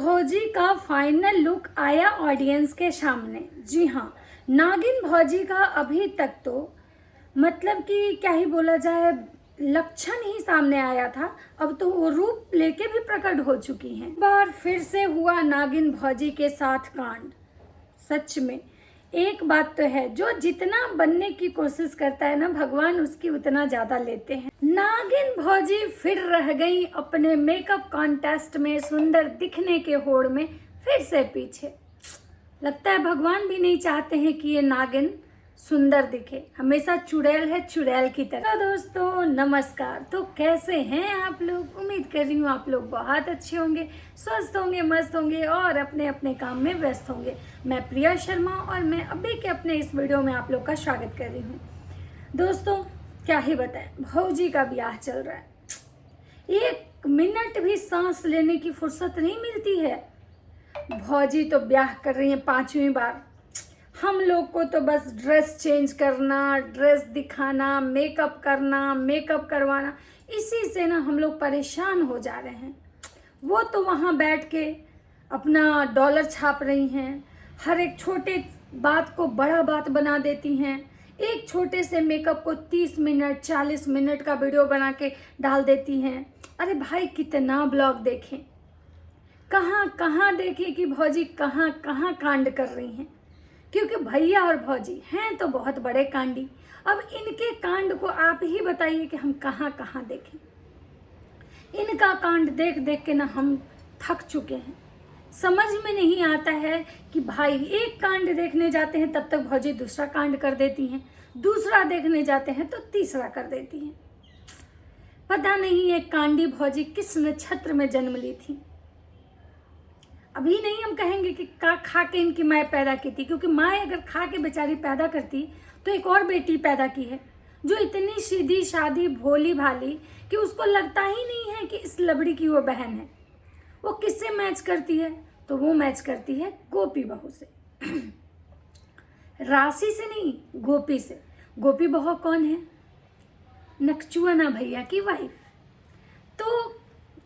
भौजी का final look आया ऑडियंस के सामने। जी हाँ, नागिन भौजी का अभी तक तो मतलब कि क्या ही बोला जाए, लक्षण ही सामने आया था। अब तो वो रूप लेके भी प्रकट हो चुकी हैं। बार फिर से हुआ नागिन भौजी के साथ कांड। सच में एक बात तो है, जो जितना बनने की कोशिश करता है ना, भगवान उसकी उतना ज्यादा लेते हैं। नागिन भौजी फिर रह गई अपने मेकअप कॉन्टेस्ट में सुंदर दिखने के होड़ में फिर से पीछे। लगता है भगवान भी नहीं चाहते हैं कि ये नागिन सुंदर दिखे, हमेशा चुड़ैल है चुड़ैल की तरह। तो दोस्तों नमस्कार। तो कैसे हैं आप लोग? उम्मीद कर रही हूँ आप लोग बहुत अच्छे होंगे, स्वस्थ होंगे, मस्त होंगे और अपने अपने काम में व्यस्त होंगे। मैं प्रिया शर्मा और मैं अभी के अपने इस वीडियो में आप लोग का स्वागत कर रही हूँ। दोस्तों क्या ही बताएं, भौजी का ब्याह चल रहा है। एक मिनट भी सांस लेने की फुर्सत नहीं मिलती है। भौजी तो ब्याह कर रही है 5वीं बार। हम लोग को तो बस ड्रेस चेंज करना, ड्रेस दिखाना, मेकअप करना, मेकअप करवाना, इसी से ना हम लोग परेशान हो जा रहे हैं। वो तो वहाँ बैठ के अपना डॉलर छाप रही हैं, हर एक छोटे बात को बड़ा बात बना देती हैं। एक छोटे से मेकअप को 30 मिनट 40 मिनट का वीडियो बना के डाल देती हैं। अरे भाई कितना ब्लॉग देखें, कहाँ कहाँ देखें कि भौजी कहाँ कहाँ कांड कर रही हैं। क्योंकि भैया और भौजी हैं तो बहुत बड़े कांडी। अब इनके कांड को आप ही बताइए कि हम कहाँ कहाँ देखें। इनका कांड देख देख के ना हम थक चुके हैं। समझ में नहीं आता है कि भाई एक कांड देखने जाते हैं तब तक भौजी दूसरा कांड कर देती हैं, दूसरा देखने जाते हैं तो तीसरा कर देती हैं। पता नहीं ये कांडी भौजी किस नक्षत्र में जन्म ली थी। अभी नहीं हम कहेंगे कि खा के इनकी माँ पैदा की थी, क्योंकि माँ अगर खा के बेचारी पैदा करती तो एक और बेटी पैदा की है जो इतनी सीधी सादी भोली भाली कि उसको लगता ही नहीं है कि इस लबड़ी की वो बहन है। वो किससे मैच करती है? तो वो मैच करती है गोपी बहू से। राशि से नहीं, गोपी से। गोपी बहू कौन है? नकचुआना भैया की वाइफ। तो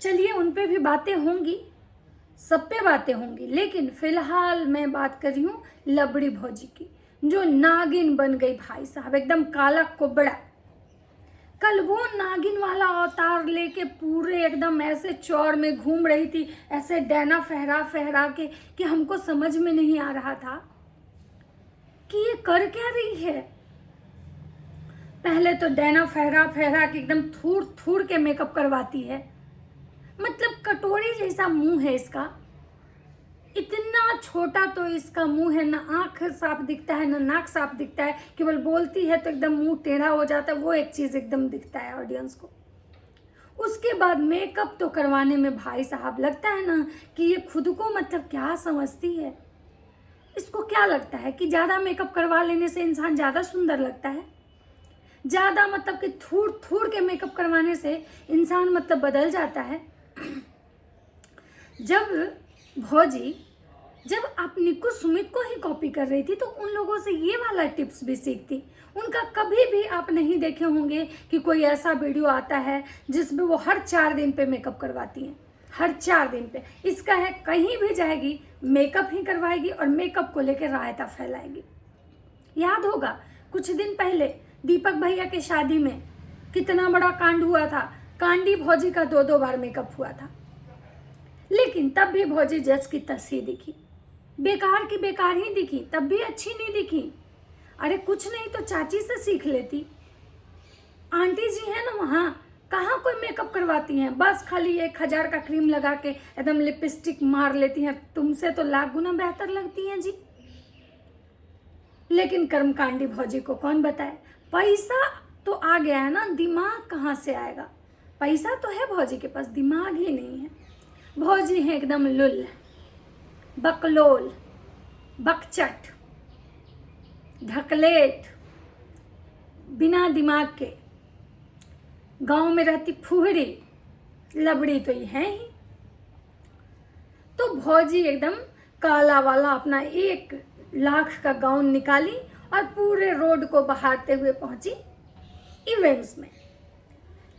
चलिए उन पे भी बातें होंगी, सब पे बातें होंगी, लेकिन फिलहाल मैं बात कर रही हूँ लबड़ी भौजी की, जो नागिन बन गई भाई साहब, एकदम काला कोबड़ा। कल वो नागिन वाला अवतार लेके पूरे एकदम ऐसे चौड़ में घूम रही थी, ऐसे डैना फहरा फहरा के कि हमको समझ में नहीं आ रहा था कि ये कर क्या रही है। पहले तो डैना फहरा फहरा के एकदम थूर थूर के मेकअप करवाती है। मतलब कटोरी जैसा मुंह है इसका, इतना छोटा तो इसका मुंह है, ना आंख साफ दिखता है ना नाक साफ दिखता है, केवल बोलती है तो एकदम मुंह टेढ़ा हो जाता है, वो एक चीज एकदम दिखता है ऑडियंस को। उसके बाद मेकअप तो करवाने में भाई साहब लगता है ना कि ये खुद को मतलब क्या समझती है। इसको क्या लगता है कि ज्यादा मेकअप करवा लेने से इंसान ज्यादा सुंदर लगता है? ज्यादा मतलब कि थूर थूर के मेकअप करवाने से इंसान मतलब बदल जाता है? जब आप निक्कू सुमित को ही कॉपी कर रही थी तो उन लोगों से ये वाला टिप्स भी सीखती। उनका कभी भी आप नहीं देखे होंगे कि कोई ऐसा वीडियो आता है जिसमें वो हर 4 दिन पे मेकअप करवाती हैं। हर 4 दिन पे इसका है, कहीं भी जाएगी मेकअप ही करवाएगी और मेकअप को लेकर रायता फैलाएगी। याद होगा कुछ दिन पहले दीपक भैया के शादी में कितना बड़ा कांड हुआ था। कांडी भौजी का 2-2 बार मेकअप हुआ था, लेकिन तब भी भौजी जज की तस ही दिखी, बेकार की बेकार ही दिखी, तब भी अच्छी नहीं दिखी। अरे कुछ नहीं तो चाची से सीख लेती। आंटी जी है ना वहाँ, कहाँ कोई मेकअप करवाती हैं, बस खाली 1000 का क्रीम लगा के एकदम लिपस्टिक मार लेती हैं। तुमसे तो लाख गुना बेहतर लगती हैं जी। लेकिन कर्मकांडी भौजी को कौन बताए। पैसा तो आ गया है ना, दिमाग कहाँ से आएगा? पैसा तो है भौजी के पास, दिमाग ही नहीं है। भौजी है एकदम लुल, बकलोल, बकचट, ढकलेट, बिना दिमाग के, गांव में रहती फुहरी लबड़ी तो ये है ही। तो भौजी एकदम काला वाला अपना 1 लाख का गाउन निकाली और पूरे रोड को बहारते हुए पहुंची इवेंट्स में।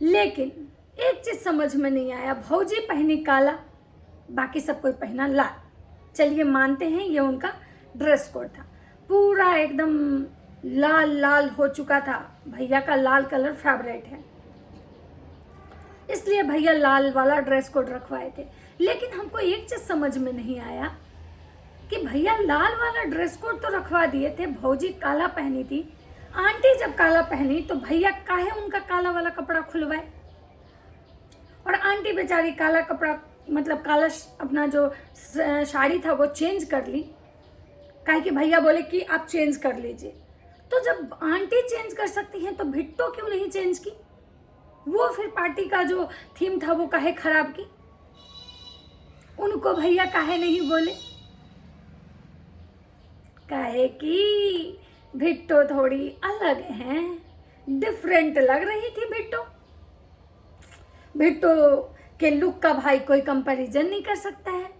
लेकिन एक चीज समझ में नहीं आया, भौजी पहनी काला बाकी सब कोई पहना लाल। चलिए मानते हैं ये उनका ड्रेस कोड था, पूरा एकदम लाल लाल हो चुका था। भैया का लाल कलर फेवरेट है, इसलिए भैया लाल वाला ड्रेस कोड रखवाए थे। लेकिन हमको एक चीज समझ में नहीं आया कि भैया लाल वाला ड्रेस कोड तो रखवा दिए थे, भौजी काला पहनी थी, आंटी जब काला पहनी तो भैया काहे उनका काला वाला कपड़ा खुलवाए, और आंटी बेचारी काला कपड़ा मतलब काला अपना जो साड़ी था वो चेंज कर ली, काहे कि भैया बोले कि आप चेंज कर लीजिए। तो जब आंटी चेंज कर सकती हैं तो भिट्टो क्यों नहीं चेंज की? वो फिर पार्टी का जो थीम था वो काहे खराब की? उनको भैया काहे नहीं बोले? काहे कि भिट्टो थोड़ी अलग हैं, डिफरेंट लग रही थी भिट्टो। भिट्टो के लुक का भाई कोई कंपैरिजन नहीं कर सकता है।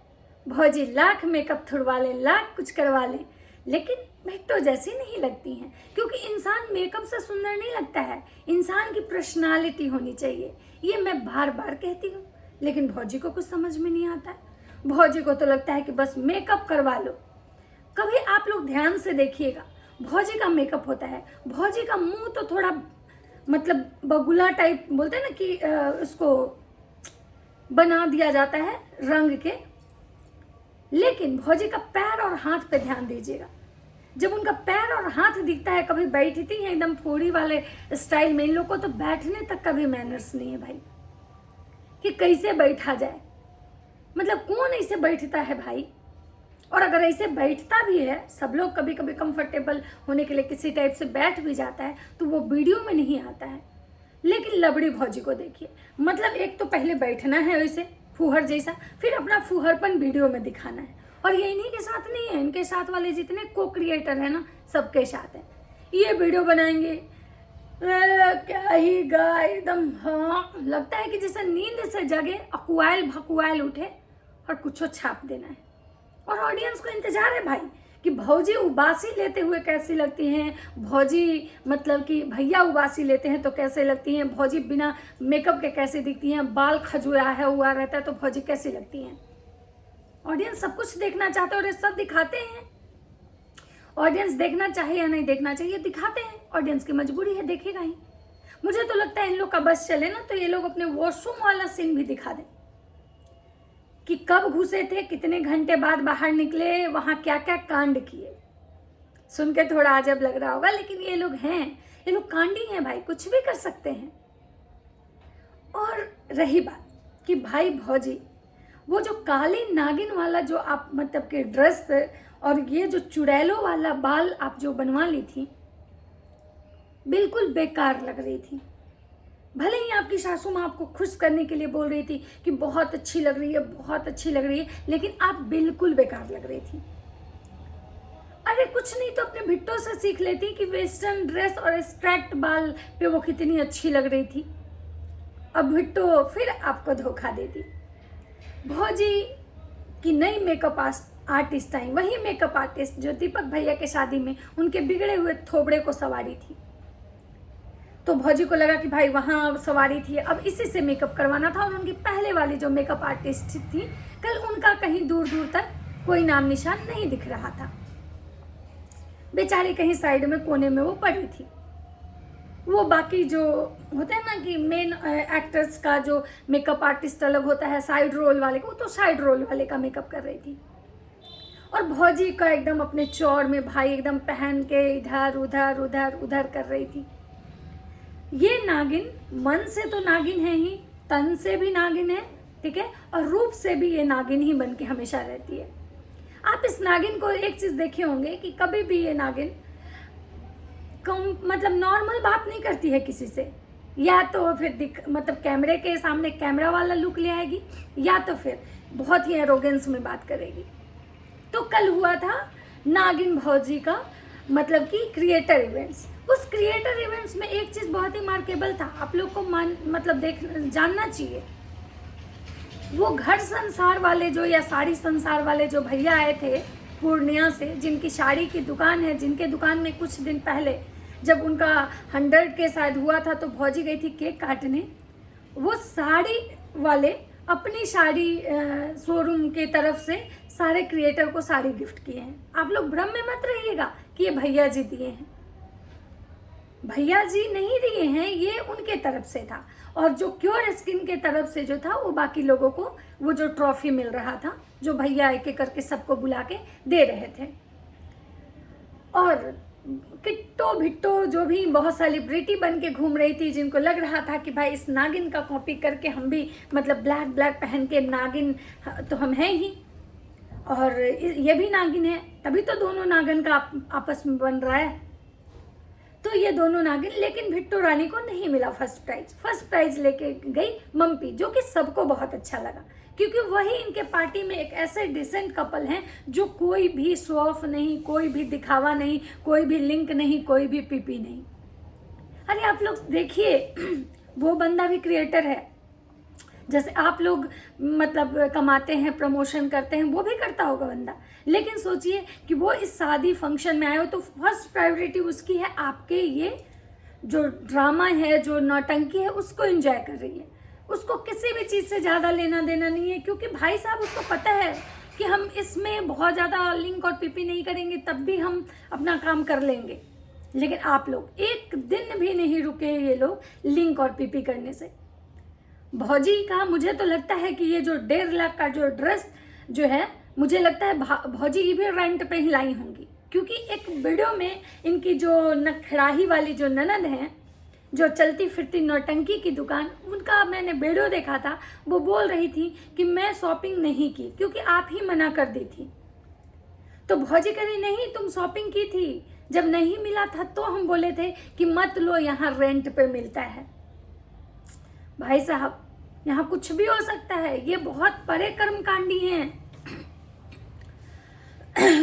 भौजी लाख मेकअप छुड़वा ले, लाख कुछ करवा ले, लेकिन भिट्टो जैसी नहीं लगती हैं, क्योंकि इंसान मेकअप से सुंदर नहीं लगता है, इंसान की पर्सनालिटी होनी चाहिए। ये मैं बार बार कहती हूँ, लेकिन भौजी को कुछ समझ में नहीं आता है। भौजी को तो लगता है कि बस मेकअप करवा लो। कभी आप लोग ध्यान से देखिएगा, भौजी का मेकअप होता है, भौजी का मुंह तो थोड़ा मतलब बगुला टाइप बोलते हैं ना कि उसको बना दिया जाता है रंग के, लेकिन भौजी का पैर और हाथ पे ध्यान दीजिएगा। जब उनका पैर और हाथ दिखता है, कभी बैठती है एकदम फोड़ी वाले स्टाइल में। इन लोगों को तो बैठने तक का भी मैनर्स नहीं है भाई, कि कैसे बैठा जाए। मतलब कौन ऐसे बैठता है भाई? और अगर ऐसे बैठता भी है, सब लोग कभी कभी कंफर्टेबल होने के लिए किसी टाइप से बैठ भी जाता है, तो वो वीडियो में नहीं आता है। लेकिन लबड़ी भौजी को देखिए, मतलब एक तो पहले बैठना है वैसे फूहर जैसा, फिर अपना फूहरपन वीडियो में दिखाना है। और ये इन्हीं के साथ नहीं है, इनके साथ वाले जितने को क्रिएटर है ना, सबके साथ है। ये वीडियो बनाएंगे क्या ही गा एकदम, हाँ लगता है कि जैसे नींद से जगे, अकुआल भकुआल उठे और कुछ छाप देना है। और ऑडियंस को इंतजार है भाई कि भौजी उबासी लेते हुए कैसी लगती हैं, भौजी मतलब कि भैया उबासी लेते हैं तो कैसे लगती हैं, भौजी बिना मेकअप के कैसे दिखती हैं, बाल खजुरा है हुआ रहता है तो भौजी कैसी लगती हैं। ऑडियंस सब कुछ देखना चाहते हैं और ये सब दिखाते हैं। ऑडियंस देखना चाहिए या नहीं देखना चाहिए, दिखाते हैं। ऑडियंस की मजबूरी है, देखेगा ही। मुझे तो लगता है इन लोग का बस चले ना तो ये लोग अपने वॉशरूम वाला सीन भी दिखा दें कि कब घुसे थे, कितने घंटे बाद बाहर निकले, वहां क्या क्या कांड किए। सुन के थोड़ा अजब लग रहा होगा, लेकिन ये लोग हैं, ये लोग कांडी हैं भाई, कुछ भी कर सकते हैं। और रही बात कि भाई भौजी वो जो काली नागिन वाला जो आप मतलब के ड्रेस और ये जो चुड़ैलों वाला बाल आप जो बनवा ली थी, बिल्कुल बेकार लग रही थी। भले ही आपकी सासू माँ आपको खुश करने के लिए बोल रही थी कि बहुत अच्छी लग रही है, बहुत अच्छी लग रही है, लेकिन आप बिल्कुल बेकार लग रही थी। अरे कुछ नहीं तो अपने भिट्टो से सीख लेती कि वेस्टर्न ड्रेस और स्ट्रैक्ट बाल पे वो कितनी अच्छी लग रही थी। अब भिट्टो फिर आपको धोखा देती। भौजी की नई मेकअप आर्टिस्ट आई, वही मेकअप आर्टिस्ट जो दीपक भैया के शादी में उनके बिगड़े हुए थोबड़े को सवारी थी। तो भौजी को लगा कि भाई वहाँ सवारी थी, अब इसी से मेकअप करवाना था। और उनकी पहले वाली जो मेकअप आर्टिस्ट थी, कल उनका कहीं दूर दूर तक कोई नाम निशान नहीं दिख रहा था। बेचारी कहीं साइड में कोने में वो पड़ी थी। वो बाकी जो होता है ना कि मेन एक्टर्स का जो मेकअप आर्टिस्ट अलग होता है, साइड रोल वाले को, तो साइड रोल वाले का मेकअप कर रही थी। और भौजी का एकदम अपने चौड़ में भाई एकदम पहन के इधर उधर उधर उधर कर रही थी। ये नागिन मन से तो नागिन है ही, तन से भी नागिन है, ठीक है, और रूप से भी ये नागिन ही बन के हमेशा रहती है। आप इस नागिन को एक चीज देखे होंगे कि कभी भी ये नागिन मतलब नॉर्मल बात नहीं करती है किसी से, या तो फिर मतलब कैमरे के सामने कैमरा वाला लुक ले आएगी, या तो फिर बहुत ही एरोगेंस में बात करेगी। तो कल हुआ था नागिन भौजी का मतलब कि क्रिएटर इवेंट्स। उस क्रिएटर इवेंट्स में एक चीज़ बहुत ही मार्केबल था, आप लोग को मतलब जानना चाहिए। वो घर संसार वाले जो या साड़ी संसार वाले जो भैया आए थे पूर्णिया से, जिनकी साड़ी की दुकान है, जिनके दुकान में कुछ दिन पहले जब उनका 100 के शायद हुआ था तो भौजी गई थी केक काटने, वो साड़ी वाले अपनी साड़ी शोरूम की तरफ से सारे क्रिएटर को साड़ी गिफ्ट किए हैं। आप लोग भ्रम में मत रहिएगा कि ये भैया जी दिए हैं। भैया जी नहीं दिए हैं, ये उनके तरफ से था। और जो क्योर स्किन के तरफ से जो था वो बाकी लोगों को वो जो ट्रॉफी मिल रहा था, जो भैया एक एक करके सबको बुला के दे रहे थे। और किट्टो भिट्टो जो भी बहुत सेलिब्रिटी बन के घूम रही थी, जिनको लग रहा था कि भाई इस नागिन का कॉपी करके हम भी मतलब ब्लैक ब्लैक पहन के नागिन तो हम हैं ही, और ये भी नागिन है, तभी तो दोनों नागिन का आपस में बन रहा है। तो ये दोनों नागिन, लेकिन भिट्टो रानी को नहीं मिला फर्स्ट प्राइज। फर्स्ट प्राइज लेके गई मम्पी, जो कि सबको बहुत अच्छा लगा, क्योंकि वही इनके पार्टी में एक ऐसे डिसेंट कपल हैं जो कोई भी शो ऑफ नहीं, कोई भी दिखावा नहीं, कोई भी लिंक नहीं, कोई भी पीपी नहीं। अरे आप लोग देखिए, वो बंदा भी क्रिएटर है, जैसे आप लोग मतलब कमाते हैं, प्रमोशन करते हैं, वो भी करता होगा बंदा। लेकिन सोचिए कि वो इस शादी फंक्शन में आए हो तो फर्स्ट प्रायोरिटी उसकी है आपके ये जो ड्रामा है, जो नौटंकी है, उसको एंजॉय कर रही है। उसको किसी भी चीज़ से ज़्यादा लेना देना नहीं है, क्योंकि भाई साहब उसको पता है कि हम इसमें बहुत ज़्यादा लिंक और पीपी नहीं करेंगे तब भी हम अपना काम कर लेंगे। लेकिन आप लोग एक दिन भी नहीं रुके ये लोग लिंक और पीपी करने से। भौजी का मुझे तो लगता है कि ये जो 1.5 लाख का जो ड्रेस जो है, मुझे लगता है भौजी भी रेंट पे ही लाई होंगी, क्योंकि एक वीडियो में इनकी जो नखराही वाली जो ननद हैं, जो चलती फिरती नौटंकी की दुकान, उनका मैंने वीडियो देखा था। वो बोल रही थी कि मैं शॉपिंग नहीं की क्योंकि आप ही मना कर दी थी। तो भौजी कह रही नहीं, तुम शॉपिंग की थी, जब नहीं मिला था तो हम बोले थे कि मत लो, यहाँ रेंट पे मिलता है। भाई साहब, यहाँ कुछ भी हो सकता है, ये बहुत बड़े कर्मकांडी हैं।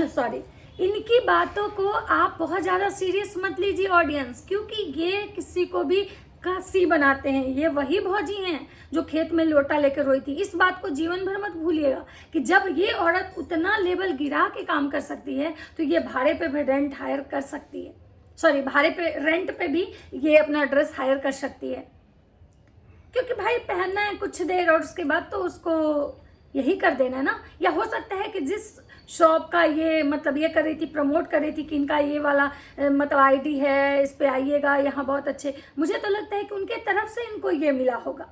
सॉरी, इनकी बातों को आप बहुत ज़्यादा सीरियस मत लीजिए ऑडियंस, क्योंकि ये किसी को भी कासी बनाते हैं। ये वही भौजी हैं जो खेत में लोटा लेकर रोई थी। इस बात को जीवन भर मत भूलिएगा कि जब ये औरत उतना लेवल गिरा के काम कर सकती है तो ये भाड़े पे भी रेंट हायर कर सकती है, सॉरी भाड़े पे रेंट पे भी ये अपना ड्रेस हायर कर सकती है, क्योंकि भाई पहनना है कुछ देर और उसके बाद तो उसको यही कर देना है ना। या हो सकता है कि जिस शॉप का ये मतलब ये कर रही थी, प्रमोट कर रही थी कि इनका ये वाला मतलब आईडी है, इस पे आइएगा, यहाँ बहुत अच्छे, मुझे तो लगता है कि उनके तरफ से इनको ये मिला होगा।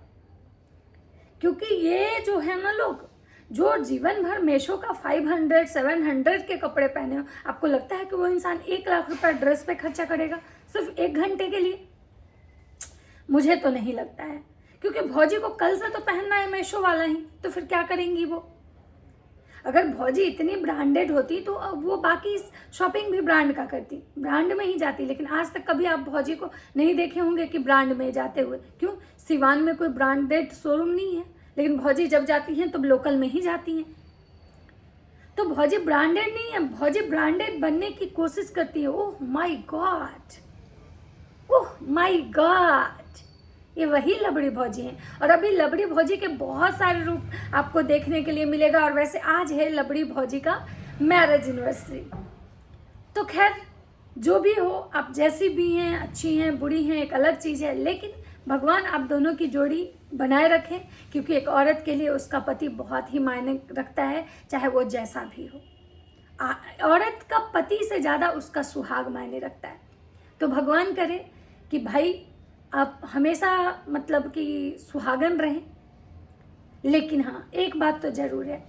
क्योंकि ये जो है ना लोग जो जीवन भर मेशो का 500-700 के कपड़े पहने हो, आपको लगता है कि वो इंसान 1 लाख रुपया ड्रेस पे खर्चा करेगा सिर्फ 1 घंटे के लिए? मुझे तो नहीं लगता है, क्योंकि भौजी को कल से तो पहनना है मेशो वाला ही, तो फिर क्या करेंगी वो? अगर भौजी इतनी ब्रांडेड होती तो वो बाकी शॉपिंग भी ब्रांड का करती, ब्रांड में ही जाती। लेकिन आज तक कभी आप भौजी को नहीं देखे होंगे कि ब्रांड में जाते हुए। क्यों? सिवान में कोई ब्रांडेड शोरूम नहीं है, लेकिन भौजी जब जाती हैं तो लोकल में ही जाती हैं। तो भौजी ब्रांडेड नहीं है, भौजी ब्रांडेड बनने की कोशिश करती है। ओह माई गॉड, ओह माई गॉड, ये वही लबड़ी भौजी हैं। और अभी लबड़ी भौजी के बहुत सारे रूप आपको देखने के लिए मिलेगा। और वैसे आज है लबड़ी भौजी का मैरिज एनिवर्सरी। तो खैर जो भी हो, आप जैसी भी हैं, अच्छी हैं, बुरी हैं, एक अलग चीज़ है, लेकिन भगवान आप दोनों की जोड़ी बनाए रखें, क्योंकि एक औरत के लिए उसका पति बहुत ही मायने रखता है, चाहे वो जैसा भी हो। औरत का पति से ज़्यादा उसका सुहाग मायने रखता है। तो भगवान करे कि भाई आप हमेशा मतलब कि सुहागन रहें। लेकिन हाँ, एक बात तो ज़रूर है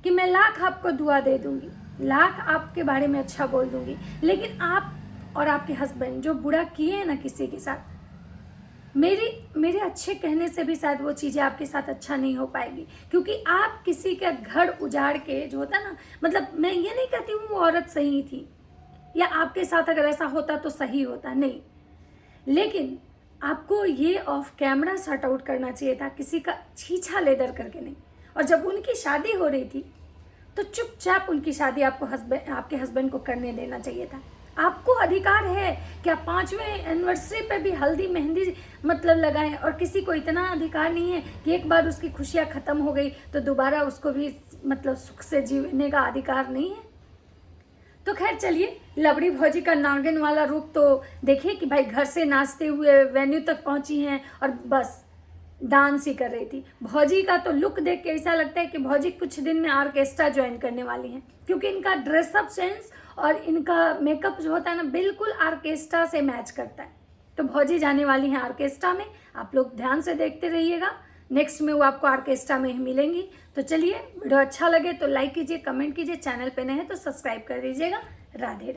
कि मैं लाख आपको दुआ दे दूंगी, लाख आपके बारे में अच्छा बोल दूंगी, लेकिन आप और आपके हस्बैंड जो बुरा किए हैं ना किसी के साथ, मेरे अच्छे कहने से भी शायद वो चीज़ें आपके साथ अच्छा नहीं हो पाएगी। क्योंकि आप किसी का घर उजाड़ के जो होता ना, मतलब मैं ये नहीं कहती हूँ वो औरत सही थी या आपके साथ अगर ऐसा होता तो सही होता, नहीं, लेकिन आपको ये ऑफ कैमरा सॉर्ट आउट करना चाहिए था, किसी का छीछा लेदर करके नहीं। और जब उनकी शादी हो रही थी तो चुपचाप उनकी शादी आपके हस्बैंड को करने देना चाहिए था। आपको अधिकार है कि आप 5वें एनिवर्सरी पे भी हल्दी मेहंदी मतलब लगाएं, और किसी को इतना अधिकार नहीं है कि एक बार उसकी खुशियाँ ख़त्म हो गई तो दोबारा उसको भी मतलब सुख से जीने का अधिकार नहीं है। तो खैर चलिए, लबड़ी भौजी का नागिन वाला रूप तो देखिए कि भाई घर से नाचते हुए वेन्यू तक पहुंची हैं और बस डांस ही कर रही थी। भौजी का तो लुक देख के ऐसा लगता है कि भौजी कुछ दिन में ऑर्केस्ट्रा ज्वाइन करने वाली हैं, क्योंकि इनका ड्रेसअप सेंस और इनका मेकअप जो होता है ना, बिल्कुल ऑर्केस्ट्रा से मैच करता है। तो भौजी जाने वाली हैं ऑर्केस्ट्रा में, आप लोग ध्यान से देखते रहिएगा। नेक्स्ट में वो आपको ऑर्केस्ट्रा में ही मिलेंगी। तो चलिए, वीडियो अच्छा लगे तो लाइक कीजिए, कमेंट कीजिए, चैनल पे नए हैं तो सब्सक्राइब कर दीजिएगा। राधे।